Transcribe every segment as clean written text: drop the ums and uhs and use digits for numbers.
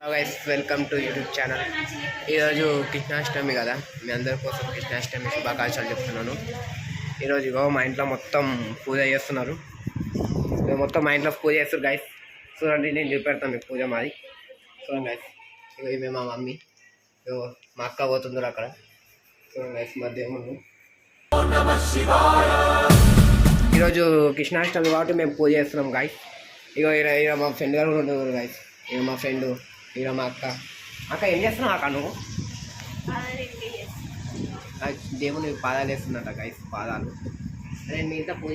Guys welcome to YouTube channel. ఈరోజు కృష్ణాష్టమి కదా, మీ అందరి కోసం కృష్ణాష్టమి శుభాకాంక్షలు చెప్తున్నాను. ఈరోజు ఇగో మా ఇంట్లో మొత్తం పూజ చేస్తున్నారు. మొత్తం మా ఇంట్లో పూజ చేస్తారు గైస్. చూడండి, నేను చూపెడతాను మీకు పూజ మాది. చూడండి గైస్, ఇగో ఇవి మా మమ్మీ, ఇగో మా అక్క పోతుండ్రు అక్కడ. చూడండి గైస్, మా దేవుడు. ఈరోజు కృష్ణాష్టమి కాబట్టి మేము పూజ చేస్తున్నాం గైస్. ఇగో ఇక మా ఫ్రెండ్ గారు కూడా ఉన్నారు గైస్. ఇక మా ఫ్రెండ్, ఇక మా అక్క ఏం చేస్తున్నావు అక్క? నువ్వు దేవుని పాదాలు వేస్తున్నట్ట గైస్, పాదాలు. అదే మీ ఇంట్లో పూజ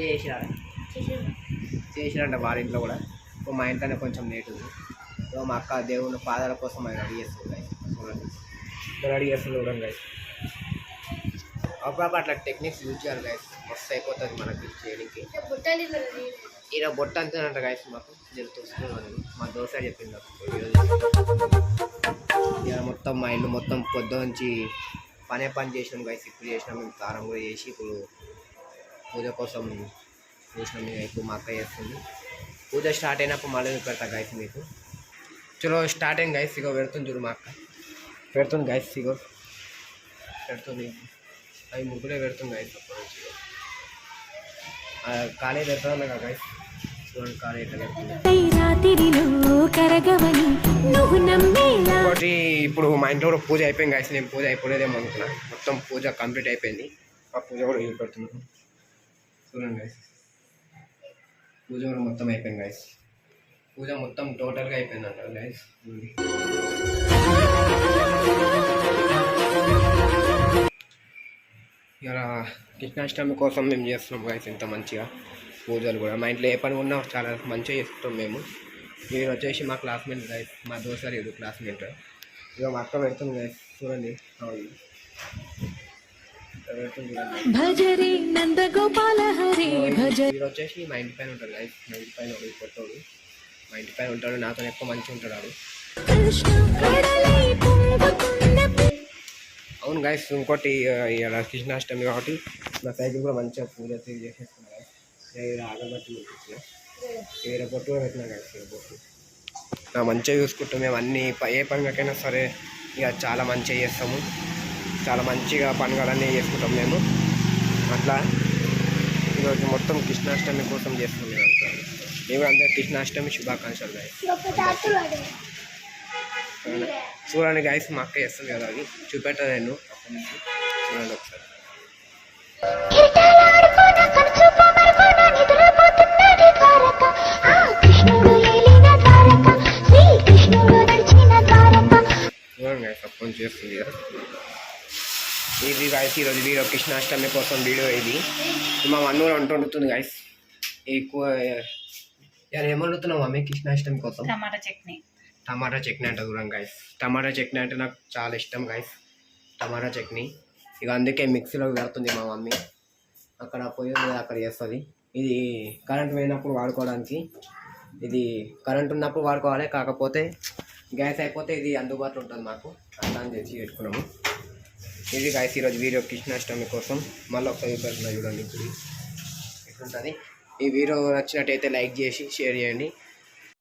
చేసిరంట వారి ఇంట్లో కూడా. మా ఇంట్లోనే కొంచెం లేట్ ఉంది. మా అక్క దేవుని పాదాల కోసం అది రెడీ చేస్తుంది గైస్. చూడండి, రెడీ చేస్తుంది చూడండి గైస్. అప్పుడప్పుడు అట్లా టెక్నిక్స్ యూజ్ చేయాలి గైస్, మస్తు అయిపోతుంది మనకి చేయడానికి. ఇలా బొట్ట అంతేనంట గైస్, మాకు జరుగుతుంది. మా దోశ చెప్పింది ఇలా మొత్తం మా ఇల్లు మొత్తం పొద్దు నుంచి పని చేసినాం గైస్. ఇప్పుడు చేసినాం, మేము కారం కూడా చేసి ఇప్పుడు పూజ కోసం చేసినాం. ఇప్పుడు మా అక్క చేస్తుంది. పూజ స్టార్ట్ అయినప్పుడు మళ్ళీ పెడతా గైస్ మీకు. చలో స్టార్ట్ అయింది గైస్. ఇగో పెడుతుంది చూడు, మా అక్క పెడుతుంది గైస్. ఇగో పెడుతుంది, అవి ముగ్గులే పెడుతుంది గైస్. అప్పటి నుంచి కాలేజ్ పెడతా కదా గైస్. ఇంకోటి, ఇప్పుడు మా ఇంట్లో కూడా పూజ అయిపోయింది గైస్. నేను పూజ అయిపోలేదేమో అనుకున్నా, మొత్తం పూజ కంప్లీట్ అయిపోయింది. ఆ పూజ కూడా పెడుతున్నాను చూడండి గైస్. పూజ కూడా మొత్తం అయిపోయింది గైస్. పూజ మొత్తం టోటల్గా అయిపోయింది అంటారు గైస్. ఇలా కృష్ణాష్టమి కోసం మేము చేస్తున్నాం గైస్. ఇంత మంచిగా పూజలు కూడా మా ఇంట్లో ఏ పని ఉన్నా చాలా మంచిగా చేసుకుంటాం మేము. మీరు వచ్చేసి మా క్లాస్మేట్ గైస్, మా దోశ లేదు క్లాస్మేట్. ఇక మా అక్క పెడుతుంది గైస్. చూడండి, మీరు వచ్చేసి మా ఇంటి పైన ఉంటాడు గైస్. మా ఇంటి పైన ఒక కొట్టోడు మా ఇంటి పైన ఉంటాడు, నాతో ఎక్కువ మంచిగా ఉంటాడు వాడు. అవును గైస్, ఇంకోటి ఇలా కృష్ణాష్టమి కాబట్టి నా సైజు కూడా మంచిగా పూజ చేసేస్తున్నాను గైస్. అగరబత్తి వేరే బొట్టు కూడా పెట్టినా గైస్. బొట్టు మంచిగా చూసుకుంటాం మేము. అన్ని ఏ పండుగకైనా సరే ఇక చాలా మంచిగా చేస్తాము. చాలా మంచిగా పండుగలన్నీ చేసుకుంటాం మేము. అట్లా ఈరోజు మొత్తం కృష్ణాష్టమి కోసం చేస్తాం మేము. మేము అందరూ కృష్ణాష్టమి శుభాకాంక్షలు గైస్. చూడండి గైస్, మా అక్క చేస్తుంది కదా, అది చూపెట్టా నేను అప్పటి నుంచి. చూడండి ఒకసారి. చూడండి గైస్, అప్పటి నుంచి చేస్తుంది కదా ఇది గైస్. ఈరోజు వీడియో కృష్ణాష్టమి కోసం వీడియో ఇది. మా అన్నూరు వండుతుంది గైస్. ఎక్కువ ఏం వండుతున్నావు మమ్మీ కృష్ణాష్టమి కోసం? టమాటా చట్నీ అంట చూడండి గైస్. టమాటా చట్నీ అంటే నాకు చాలా ఇష్టం గైస్, టమాటా చట్నీ. ఇక అందుకే మిక్సీలో పెడుతుంది మా మమ్మీ. అక్కడ పొయ్యి అక్కడ చేస్తుంది. ఇది కరెంట్ పోయినప్పుడు వాడుకోవడానికి, ఇది కరెంట్ ఉన్నప్పుడు వాడుకోవాలి. కాకపోతే గ్యాస్ అయిపోతే ఇది అందుబాటులో ఉంటుంది మాకు, అట్లా అని తెచ్చి పెట్టుకున్నాము. ఇది గైస్ ఈరోజు వీడియో కృష్ణాష్టమి కోసం. మళ్ళీ ఒకసారి పెడుతున్నా చూడండి. ఇప్పుడు ఎట్లుంటుంది. ఈ వీడియో నచ్చినట్టయితే లైక్ చేసి షేర్ చేయండి.